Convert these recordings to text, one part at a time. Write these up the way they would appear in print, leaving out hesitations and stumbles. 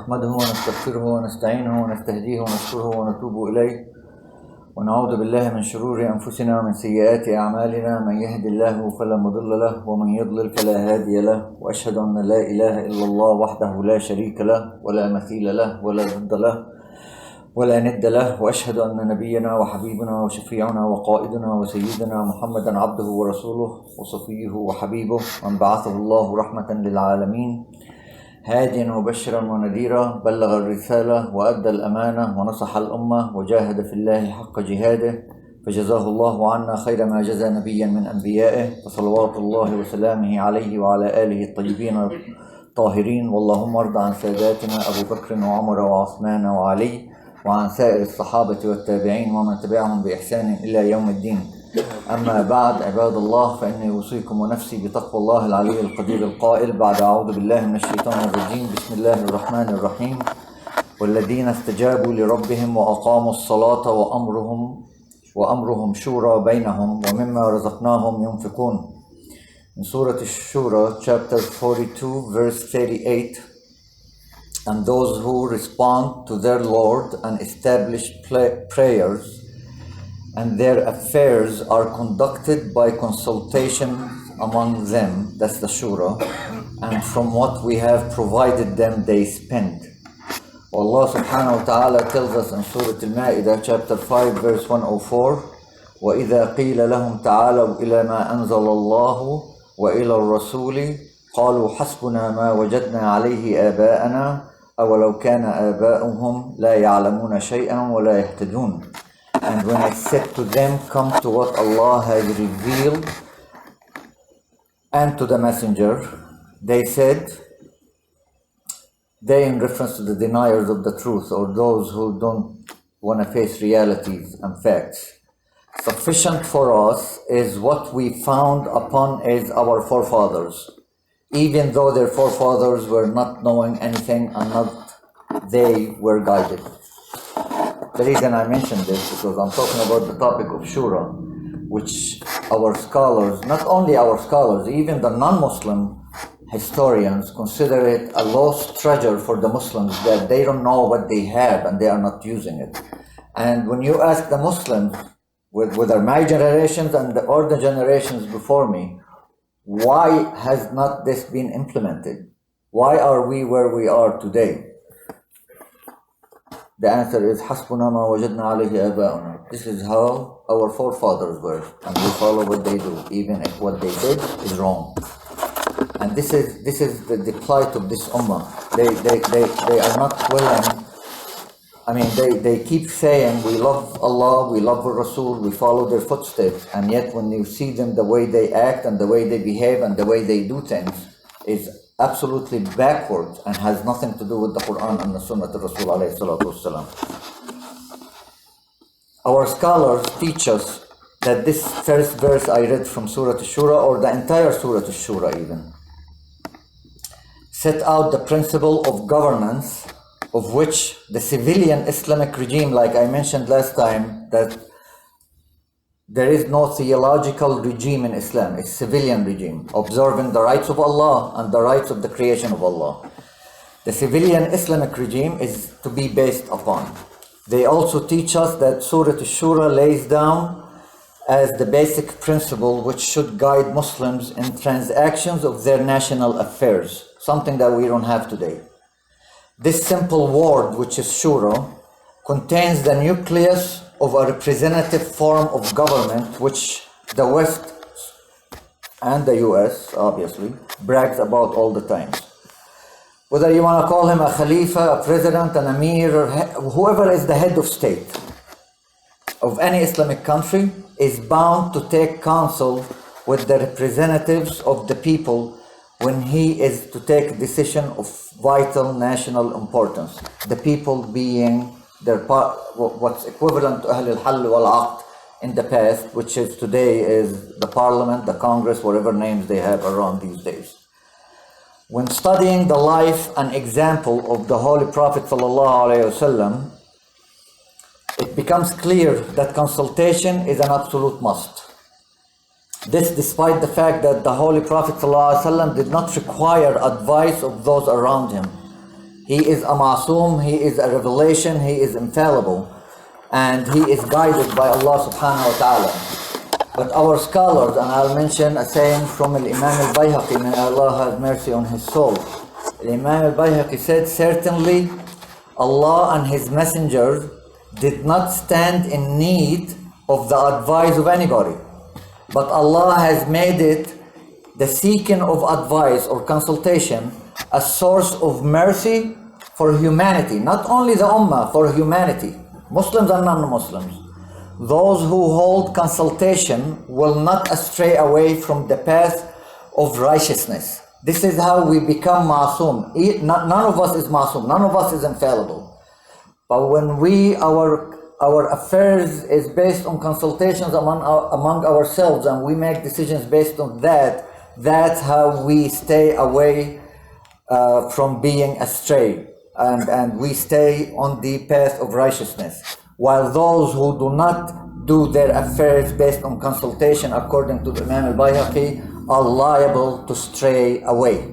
نحمده ونستغفره ونستعينه ونستهديه ونشكره ونتوب إليه ونعوذ بالله من شرور أنفسنا ومن سيئات أعمالنا. من يهد الله فلا مضل له ومن يضلل فلا هادي له، وأشهد أن لا إله إلا الله وحده لا شريك له ولا مثيل له ولا ضد له ولا ند له، وأشهد أن نبينا وحبيبنا وشفيعنا وقائدنا وسيدنا محمدا عبده ورسوله وصفيه وحبيبه، من بعثه الله رحمة للعالمين هاديا وبشرا ونذيرا، بلغ الرسالة وأدى الأمانة ونصح الأمة وجاهد في الله حق جهاده، فجزاه الله عنا خير ما جزى نبيا من أنبيائه، فصلوات الله وسلامه عليه وعلى آله الطيبين الطاهرين. واللهم ارض عن ساداتنا أبو بكر وعمر وعثمان وعلي وعن سائر الصحابة والتابعين ومن تبعهم بإحسان إلى يوم الدين. أما بعد، عباد الله، فإني أوصيكم ونفسي بتقوى الله العلي القدير القائل بعد أعوذ بالله من الشيطان الرجيم. بسم الله الرحمن الرحيم. والذين استجابوا لربهم وأقاموا الصلاة وأمرهم شورى بينهم ومما رزقناهم ينفقون. In Surah Shura, chapter 42, verse 38. And those who respond to their Lord and establish prayers, and their affairs are conducted by consultation among them, that's the Shura, and from what we have provided them they spend. Allah subhanahu wa ta'ala tells us in Surah Al-Ma'idah, chapter 5, verse 104, وَإِذَا قِيلَ لَهُمْ تَعَالَوْا إِلَى مَا أَنزَلَ اللَّهُ وَإِلَى الرَّسُولِ قَالُوا حَسْبُنَا مَا وَجَدْنَا عَلَيْهِ آبَاءَنَا أَوَلَوْ كَانَ آبَاؤُهُمْ لَا يَعْلَمُونَ شَيْئًا وَلَا يَهْتَدُونَ. And when I said to them, come to what Allah has revealed and to the messenger, they said, they in reference to the deniers of the truth or those who don't want to face realities and facts, sufficient for us is what we found upon as our forefathers, even though their forefathers were not knowing anything and not they were guided. The reason I mentioned this because I'm talking about the topic of Shura, which our scholars, not only our scholars, even the non-Muslim historians consider it a lost treasure for the Muslims, that they don't know what they have and they are not using it. And when you ask the Muslims, whether my generations and the older generations before me, why has not this been implemented? Why are we where we are today? The answer is حَسْبُنَا مَا وَجَدْنَا عَلَيْهِ آبَاؤُنَا. This is how our forefathers were, and we follow what they do, even if what they did is wrong. And this is the plight of this ummah. They are not willing. I mean, they keep saying, we love Allah, we love Rasul, we follow their footsteps, and yet when you see them, the way they act and the way they behave and the way they do things is absolutely backwards and has nothing to do with the Quran and the Sunnah of Rasul alayhi salatu wasalam. Our scholars teach us that this first verse I read from Surah Shura, or the entire Surah Shura even, set out the principle of governance, of which the civilian Islamic regime, like I mentioned last time, that there is no theological regime in Islam, it's civilian regime, observing the rights of Allah and the rights of the creation of Allah. The civilian Islamic regime is to be based upon. They also teach us that Surah Shura lays down as the basic principle which should guide Muslims in transactions of their national affairs, something that we don't have today. This simple word, which is Shura, contains the nucleus of a representative form of government which the West and the US, obviously, brags about all the time. Whether you want to call him a Khalifa, a president, an Amir, or whoever is the head of state of any Islamic country is bound to take counsel with the representatives of the people when he is to take a decision of vital national importance. The people being what's equivalent to Ahl al-Hall wal-Aqd in the past, which is today is the parliament, the Congress, whatever names they have around these days. When studying the life and example of the Holy Prophet ﷺ, it becomes clear that consultation is an absolute must. This despite the fact that the Holy Prophet ﷺ did not require advice of those around him. He is a ma'soom, he is a revelation, he is infallible, and he is guided by Allah subhanahu wa ta'ala. But our scholars, and I'll mention a saying from Imam al-Bayhaqi, may Allah have mercy on his soul. Imam al-Bayhaqi said, certainly Allah and his messengers did not stand in need of the advice of anybody. But Allah has made it, the seeking of advice or consultation, a source of mercy for humanity. Not only the Ummah, for humanity. Muslims and non-Muslims. Those who hold consultation will not astray away from the path of righteousness. This is how we become ma'soom. None of us is ma'soom. None of us is infallible. But when our affairs is based on consultations among ourselves, and we make decisions based on that, that's how we stay away from being astray, and we stay on the path of righteousness. While those who do not do their affairs based on consultation, according to Imam al-Bayhaqi, are liable to stray away.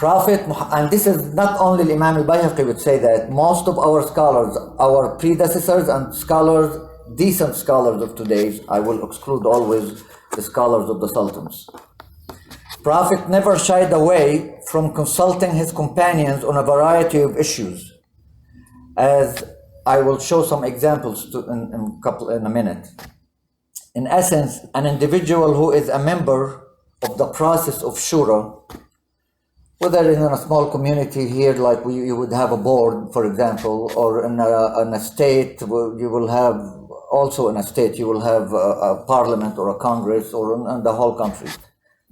And this is not only Imam al-Bayhaqi would say that, most of our scholars, our predecessors and scholars, decent scholars of today, I will exclude always the scholars of the Sultans. Prophet never shied away from consulting his companions on a variety of issues, as I will show some examples in a minute. In essence, an individual who is a member of the process of Shura, whether in a small community here, like you would have a board, for example, or in a state, you will have, also in a state, you will have a parliament or a congress, or in the whole country.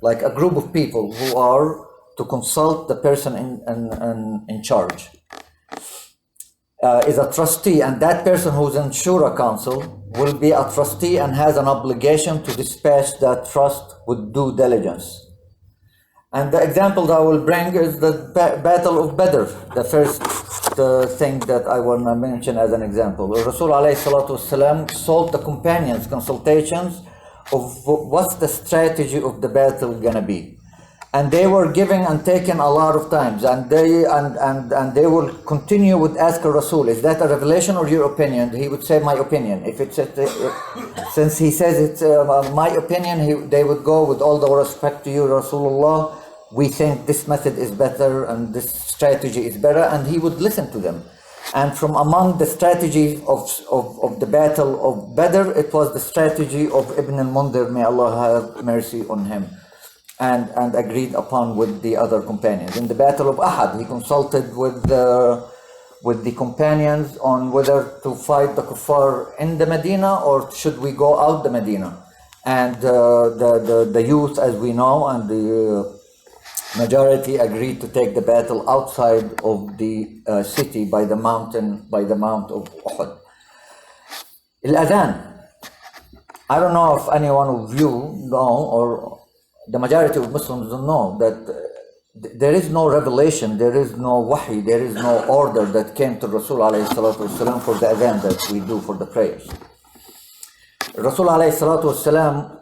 Like a group of people who are to consult the person in charge. Is a trustee, and that person who's in Shura Council will be a trustee and has an obligation to dispatch that trust with due diligence. And the example that I will bring is the Battle of Badr, the first thing that I want to mention as an example. Rasul alayhi salatu wasalam sought the companions' consultations of what's the strategy of the battle gonna be. And they were giving and taking a lot of times, and they will continue with ask Rasul, is that a revelation or your opinion? He would say, my opinion. If it's since he says it's my opinion, they would go, with all the respect to you, Rasulullah, we think this method is better and this strategy is better, and he would listen to them. And from among the strategies of the battle of Badr, it was the strategy of Ibn al-Mundhir, may Allah have mercy on him, and agreed upon with the other companions. In the Battle of Ahad, he consulted with the companions on whether to fight the kuffar in the Medina or should we go out the Medina. And the youth, as we know, and the majority agreed to take the battle outside of the city by the mount of Uhud. Al-Adhan. I don't know if any one of you know, or the majority of Muslims don't know, that there is no revelation, there is no wahi, there is no order that came to Rasul alayhi salatu wasalam for the adhan that we do for the prayers. Rasul alayhi salatu wasalam,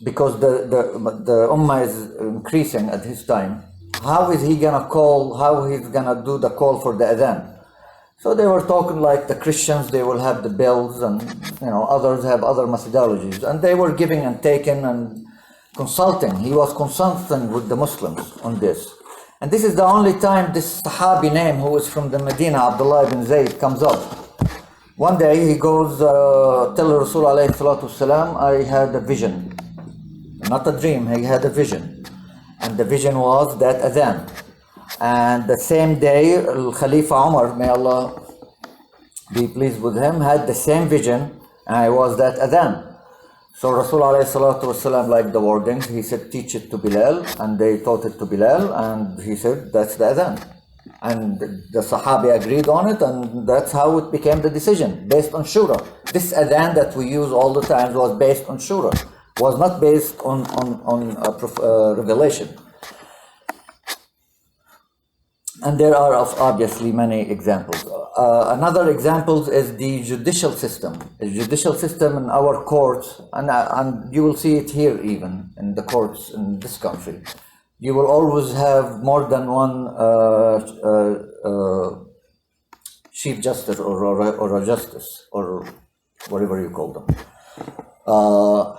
because the ummah is increasing at his time, how is he gonna call, how he's gonna do the call for the adhan? So they were talking like the Christians, they will have the bells, and others have other methodologies, and they were giving and taking and consulting. He was consulting with the Muslims on this. And this is the only time this Sahabi name, who is from the Medina, Abdullah ibn Zayd, comes up. One day he goes, tell Rasul alayhi salatu wasalam, I had a vision. Not a dream, he had a vision. And the vision was that adhan. And the same day, Khalifa Umar, may Allah be pleased with him, had the same vision, and it was that adhan. So Rasul alayhi salatu wasalam liked the wordings. He said, teach it to Bilal, and they taught it to Bilal, and he said, that's the adhan. And the Sahabi agreed on it, and that's how it became the decision, based on Shura. This adhan that we use all the time was based on Shura, was not based on revelation. And there are obviously many examples. Another example is the judicial system. The judicial system in our courts, and you will see it here even in the courts in this country. you will always have more than one chief justice or a justice or whatever you call them.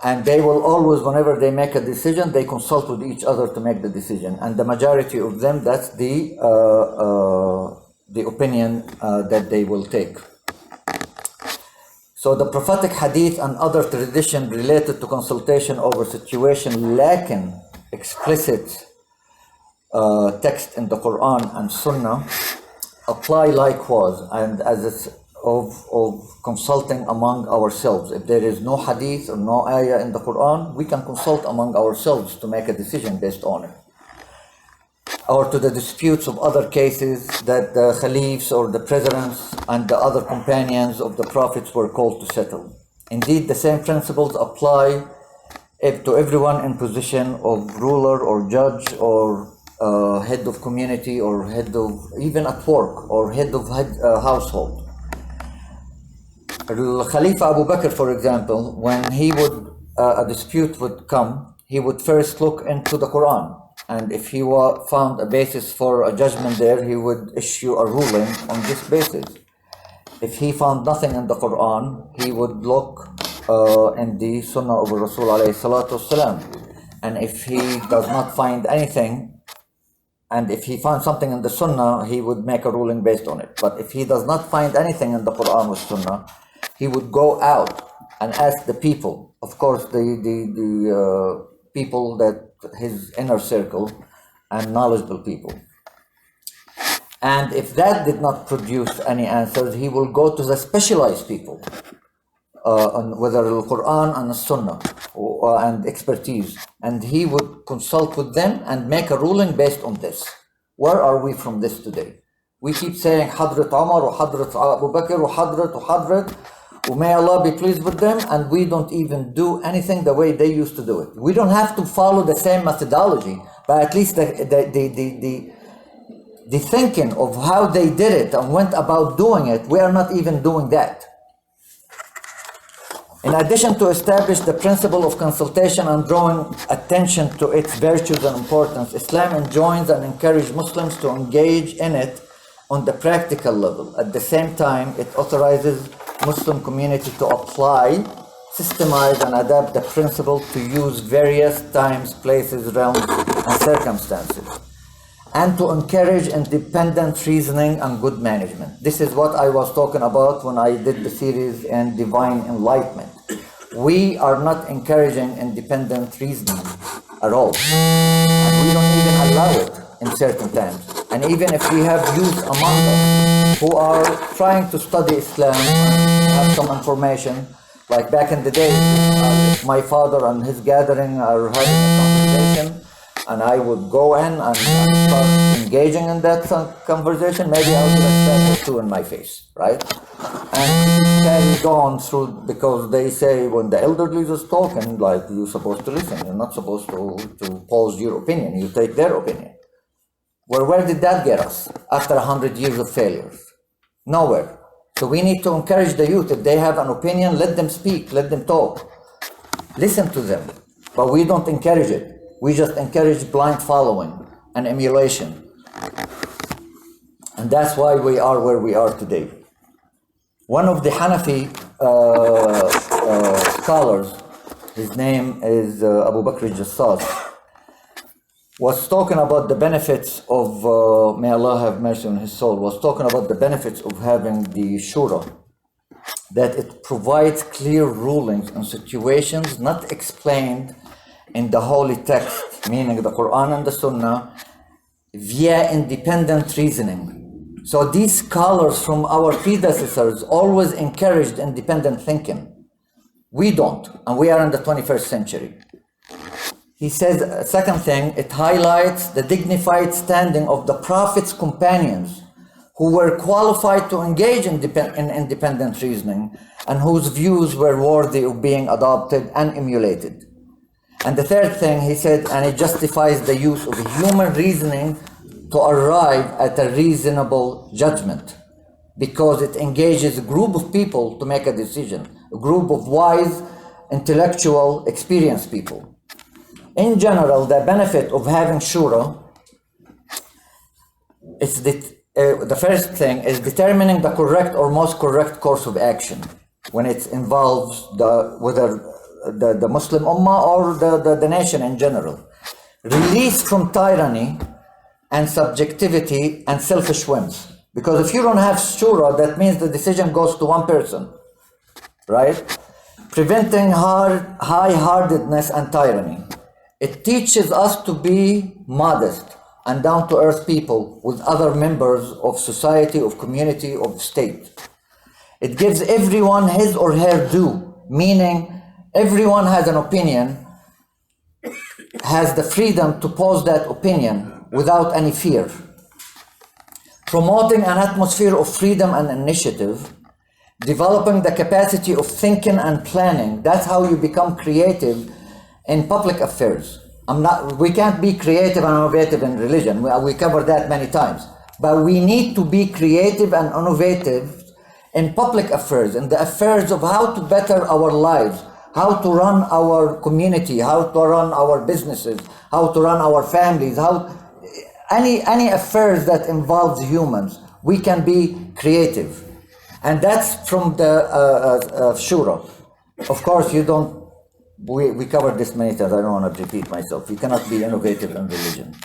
And they will always, whenever they make a decision, they consult with each other to make the decision. And the majority of them, that's the opinion that they will take. So the prophetic hadith and other tradition related to consultation over situation lacking explicit text in the Quran and Sunnah apply likewise, and as it's of consulting among ourselves. If there is no hadith or no ayah in the Quran, we can consult among ourselves to make a decision based on it. Or to the disputes of other cases that the caliphs or the presidents and the other companions of the prophets were called to settle. Indeed, the same principles apply to everyone in position of ruler or judge or head of community or head of, even at work, or head of household. Khalifa Abu Bakr, for example, when a dispute would come, he would first look into the Quran. And if he found a basis for a judgment there, he would issue a ruling on this basis. If he found nothing in the Quran, he would look in the Sunnah of Rasul alayhi salatu wasalam. And if he does not find anything, and if he finds something in the Sunnah, he would make a ruling based on it. But if he does not find anything in the Quran or Sunnah, he would go out and ask the people, of course, the people that his inner circle and knowledgeable people. And if that did not produce any answers, he will go to the specialized people on whether the Quran and the Sunnah and expertise, and he would consult with them and make a ruling based on this. Where are we from this today? We keep saying Hadrat Umar or Hadrat Abu Bakr or Hadrat, may Allah be pleased with them, and we don't even do anything the way they used to do it. We don't have to follow the same methodology, but at least the thinking of how they did it and went about doing it, we are not even doing that. In addition to establish the principle of consultation and drawing attention to its virtues and importance, Islam enjoins and encourages Muslims to engage in it on the practical level. At the same time, it authorizes Muslim community to apply, systemize, and adapt the principle to use various times, places, realms, and circumstances, and to encourage independent reasoning and good management. This is what I was talking about when I did the series in Divine Enlightenment. We are not encouraging independent reasoning at all. And we don't even allow it in certain times. And even if we have youth among us who are trying to study Islam and have some information, like back in the day, my father and his gathering are having a conversation, and I would go in and start engaging in that conversation, maybe I would have said or two in my face, right? And it carries on through, because they say when the elderly is talking, like, you're supposed to listen, you're not supposed to pose your opinion, you take their opinion. Where did that get us after 100 years of failures? Nowhere. So we need to encourage the youth. If they have an opinion, let them speak, let them talk. Listen to them. But we don't encourage it. We just encourage blind following and emulation. And that's why we are where we are today. One of the Hanafi scholars, his name is Abu Bakr Jassas, was talking about the benefits of, may Allah have mercy on his soul, was talking about the benefits of having the Shura, that it provides clear rulings on situations not explained in the holy text, meaning the Quran and the Sunnah, via independent reasoning. So these scholars from our predecessors always encouraged independent thinking. We don't, and we are in the 21st century. He says, second thing, it highlights the dignified standing of the Prophet's companions who were qualified to engage in independent reasoning and whose views were worthy of being adopted and emulated. And the third thing, he said, and it justifies the use of human reasoning to arrive at a reasonable judgment, because it engages a group of people to make a decision, a group of wise, intellectual, experienced people. In general, the benefit of having Shura is the first thing is determining the correct or most correct course of action when it involves whether the Muslim Ummah or the nation in general. Release from tyranny and subjectivity and selfish whims. Because if you don't have Shura, that means the decision goes to one person, right? Preventing high-heartedness and tyranny. It teaches us to be modest and down-to-earth people with other members of society, of community, of state. It gives everyone his or her due, meaning everyone has an opinion, has the freedom to pose that opinion without any fear. Promoting an atmosphere of freedom and initiative, developing the capacity of thinking and planning. That's how you become creative in public affairs. We can't be creative and innovative in religion. We covered that many times. But we need to be creative and innovative in public affairs, in the affairs of how to better our lives, how to run our community, how to run our businesses, how to run our families, any affairs that involves humans, we can be creative. And that's from the Shura. Of course, we covered this many times, I don't want to repeat myself. You cannot be innovative in religion.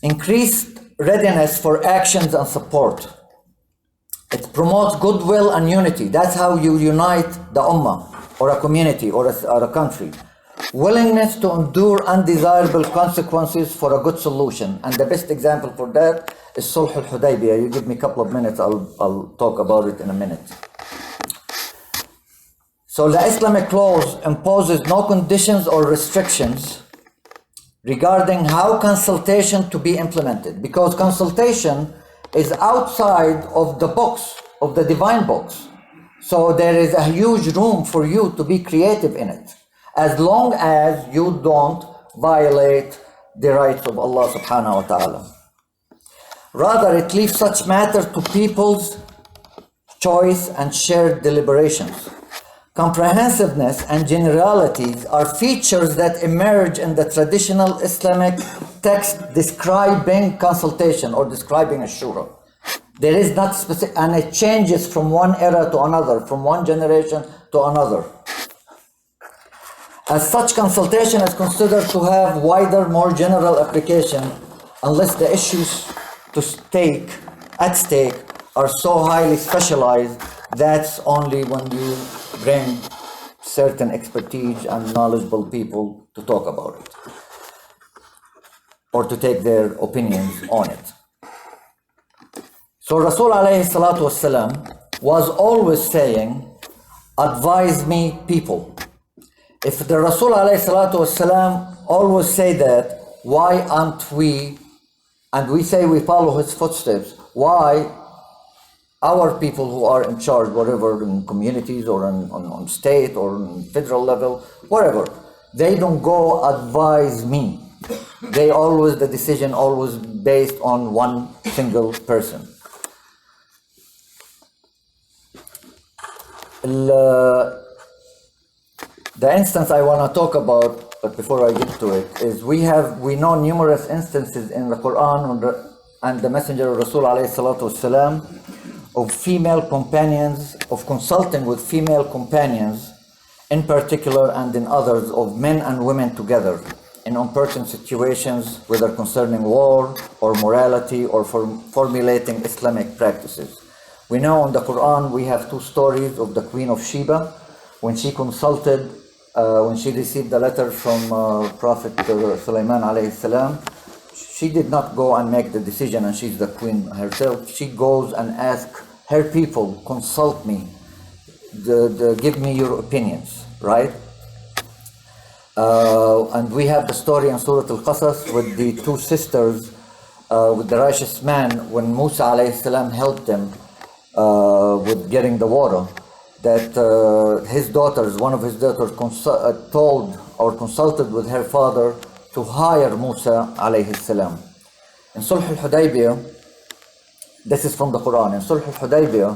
Increased readiness for actions and support. It promotes goodwill and unity. That's how you unite the Ummah, or a community, or a country. Willingness to endure undesirable consequences for a good solution. And the best example for that is Sulh al-Hudaybiyah. You give me a couple of minutes, I'll talk about it in a minute. So the Islamic clause imposes no conditions or restrictions regarding how consultation to be implemented, because consultation is outside of the books, of the divine books. So there is a huge room for you to be creative in it, as long as you don't violate the rights of Allah subhanahu wa ta'ala. Rather, it leaves such matter to people's choice and shared deliberations. Comprehensiveness and generalities are features that emerge in the traditional Islamic text describing consultation or describing a shura. There is not specific, and it changes from one era to another, from one generation to another. As such, consultation is considered to have wider, more general application unless the issues at stake are so highly specialized. That's only when you bring certain expertise and knowledgeable people to talk about it or to take their opinions on it. So Rasul alayhi salatu wasalam was always saying, advise me people. If the Rasul alayhi salatu wasalam always say that, why aren't we, and we say we follow his footsteps, why our people who are in charge, whatever, in communities or on state or on federal level, whatever, they don't go advise me. The decision always based on one single person. The instance I want to talk about, but before I get to it, is we know numerous instances in the Quran and the Messenger of Rasul alayhi salatu wasalam of female companions, of consulting with female companions in particular and in others, of men and women together in uncertain situations, whether concerning war or morality or formulating Islamic practices. We know in the Quran we have two stories of the Queen of Sheba when she consulted, when she received the letter from Prophet Sulaiman alayhi salam. She did not go and make the decision, and she's the queen herself. She goes and asks her people, consult me, give me your opinions, right? And we have the story in Surah Al-Qasas with the two sisters, with the righteous man, when Musa alayhi salam helped them with getting the water, that one of his daughters told or consulted with her father to hire Musa alayhi salam. In Sulh al-Hudaybiyah, this is from the Quran, in Sulh al-Hudaybiyah,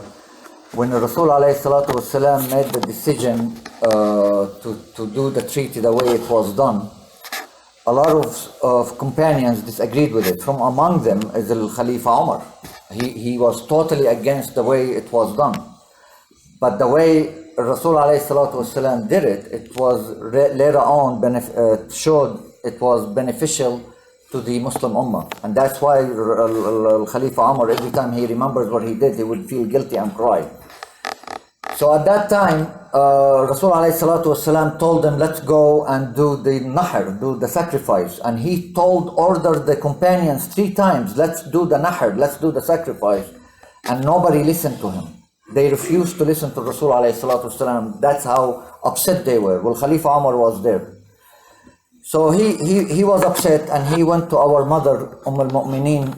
when Rasul alayhi salatu wasalam made the decision to do the treaty the way it was done, a lot of companions disagreed with it. From among them is the Khalifa Umar. He was totally against the way it was done. But the way Rasul ﷺ did it, it was later on showed it was beneficial to the Muslim Ummah. And that's why Khalifa Umar, every time he remembers what he did, he would feel guilty and cry. So at that time, Rasul ﷺ told them, let's go and do the nahr, do the sacrifice. And he ordered the companions 3 times, let's do the nahr, let's do the sacrifice. And nobody listened to him. They refused to listen to Rasul ﷺ. That's how upset they were. Well, Khalifa Umar was there. So he was upset, and he went to our mother, al-Mu'mineen,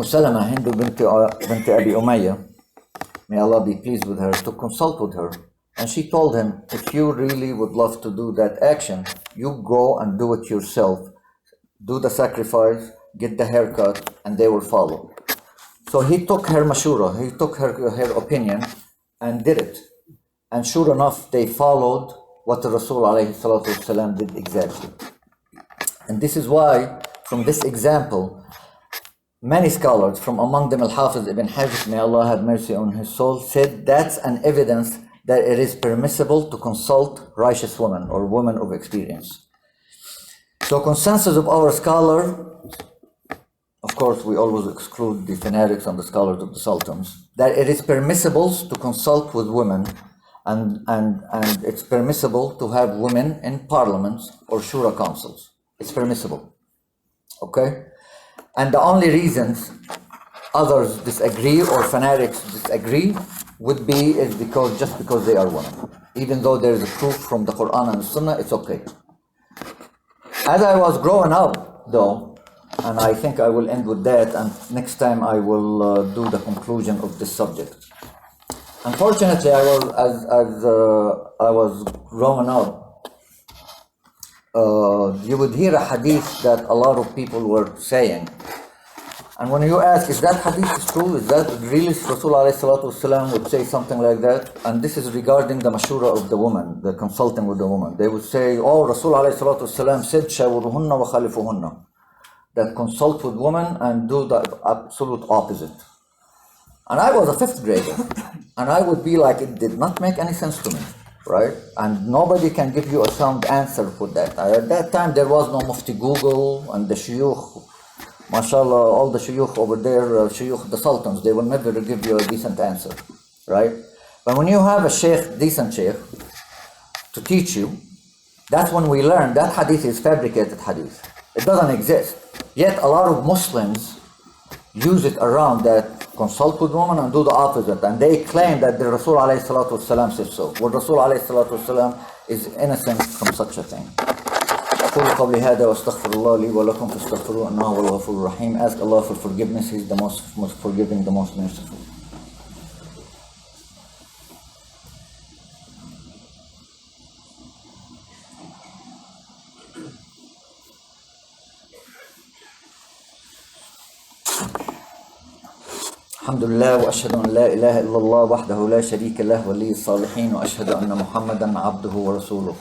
Salama, Hindu binti Abi Umayyah. May Allah be pleased with her, to consult with her. And she told him, if you really would love to do that action, you go and do it yourself. Do the sacrifice, get the haircut, and they will follow. So he took her mashura, he took her opinion and did it. And sure enough, they followed what the Rasul ﷺ did exactly. And this is why, from this example, many scholars, from among them Al-Hafiz ibn Hajar, may Allah have mercy on his soul, said that's an evidence that it is permissible to consult righteous women or women of experience. So consensus of our scholar, of course we always exclude the fanatics and the scholars of the sultans, that it is permissible to consult with women, and it's permissible to have women in parliaments or shura councils. It's permissible. Okay? And the only reasons others disagree or fanatics disagree would be just because they are women. Even though there is a proof from the Quran and the Sunnah, it's okay. As I was growing up, though, and I think I will end with that, and next time I will do the conclusion of this subject. Unfortunately, as I was growing up, you would hear a hadith that a lot of people were saying. And when you ask, is that hadith true? Is that really Rasul ﷺ would say something like that? And this is regarding the mashura of the woman, the consulting with the woman. They would say, oh, Rasul ﷺ said, shawuruhunna wa khalifuhunna, that consult with women and do the absolute opposite. And I was a 5th grader, and I would be like, it did not make any sense to me, right? And nobody can give you a sound answer for that. At that time, there was no Mufti Google, and the shuyukh, mashallah, all the shuyukh over there, shuyukh, the sultans, they will never give you a decent answer, right? But when you have a sheikh, decent sheikh, to teach you, that's when we learn that hadith is fabricated hadith. It doesn't exist. Yet a lot of Muslims use it around that, consult with women and do the opposite, and they claim that the Rasul ﷺ says so. Well, Rasul ﷺ is innocent from such a thing. أقول قولي هذا وأستغفر الله لي ولكم فاستغفروه إنه هو الغفور الرحيم. Ask Allah for forgiveness. He is the most forgiving, the most merciful. الحمد لله وأشهد أن لا إله إلا الله وحده لا شريك له ولي الصالحين وأشهد أن محمدا عبده ورسوله.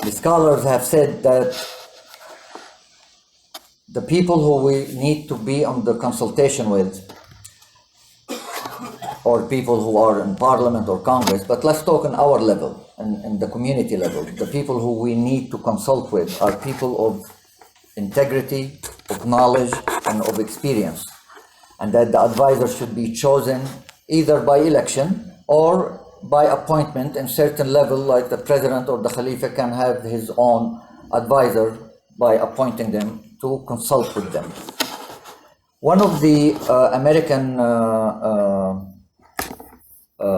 The scholars have said that the people who we need to be on the consultation with, or people who are in parliament or Congress, but let's talk on our level, in the community level, the people who we need to consult with are people of integrity, of knowledge, and of experience. And that the advisor should be chosen either by election or by appointment in certain level, like the president or the Khalifa can have his own advisor by appointing them to consult with them. One of the American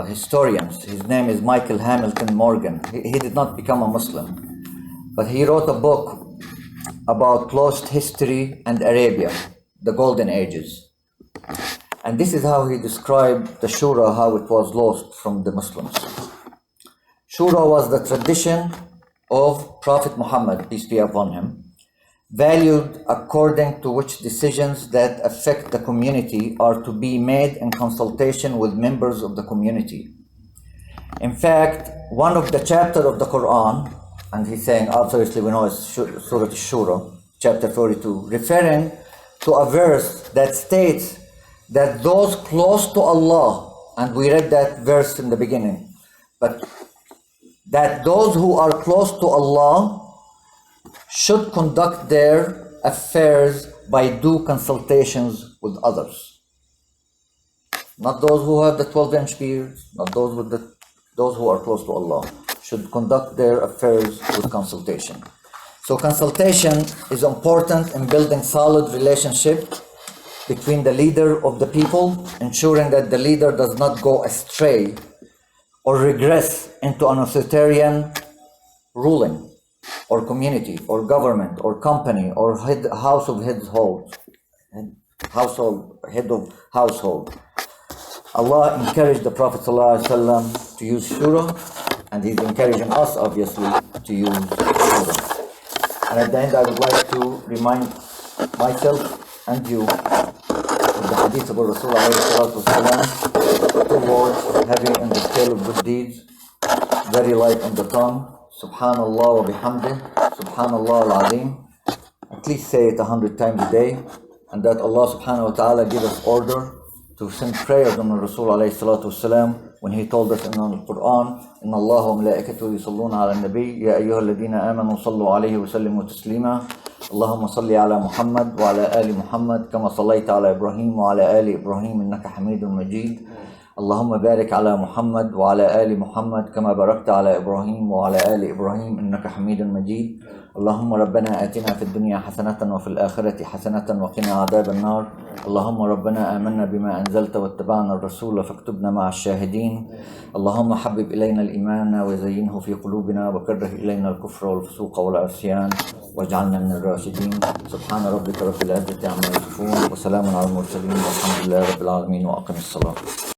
historians, his name is Michael Hamilton Morgan. He did not become a Muslim, but he wrote a book about lost history and Arabia, the Golden Ages. And this is how he described the Shura, how it was lost from the Muslims. Shura was the tradition of Prophet Muhammad, peace be upon him, valued according to which decisions that affect the community are to be made in consultation with members of the community. In fact, one of the chapters of the Quran, and he's saying, obviously we know it's Surah Shura, chapter 42, referring to a verse that states that those close to Allah, and we read that verse in the beginning, but that those who are close to Allah should conduct their affairs by due consultations with others. Not those who have the 12-inch beards, not those who are close to Allah should conduct their affairs with consultation. So consultation is important in building solid relationship between the leader of the people, ensuring that the leader does not go astray or regress into an authoritarian ruling or community or government or company or head of household. Allah encouraged the Prophet ﷺ to use Shura, and he's encouraging us obviously to use Shura. And at the end, I would like to remind myself and you of the hadith of Rasul ﷺ, 2 words heavy in the scale of good deeds, very light on the tongue. Subhanallah wa bihamdih, Subhanallah al-Azim. At least say it 100 times a day, and that Allah subhanahu wa ta'ala give us order to send prayers on Rasul alayhi salatu wasalam when he told us in the Quran, Inna Allah wa malaikatahu yusalluna ala nabi, Ya ayyuha alladhina amanu sallu alayhi wa sallimu taslima, Allahumma salli ala Muhammad wa ala ali Muhammad, kama sallayta ala Ibrahim wa ala ali Ibrahim, innaka hamidun majid. اللهم بارك على محمد وعلى آل محمد كما باركت على إبراهيم وعلى آل إبراهيم إنك حميد مجيد. اللهم ربنا آتنا في الدنيا حسنة وفي الآخرة حسنة وقنا عذاب النار. اللهم ربنا آمنا بما أنزلت واتبعنا الرسول فاكتبنا مع الشاهدين. اللهم حبب إلينا الإيمان وزينه في قلوبنا وكره إلينا الكفر والفسوق والعصيان واجعلنا من الراشدين. سبحان ربك رب العزة عما يصفون وسلام على المرسلين والحمد لله رب العالمين وأقم الصلاة.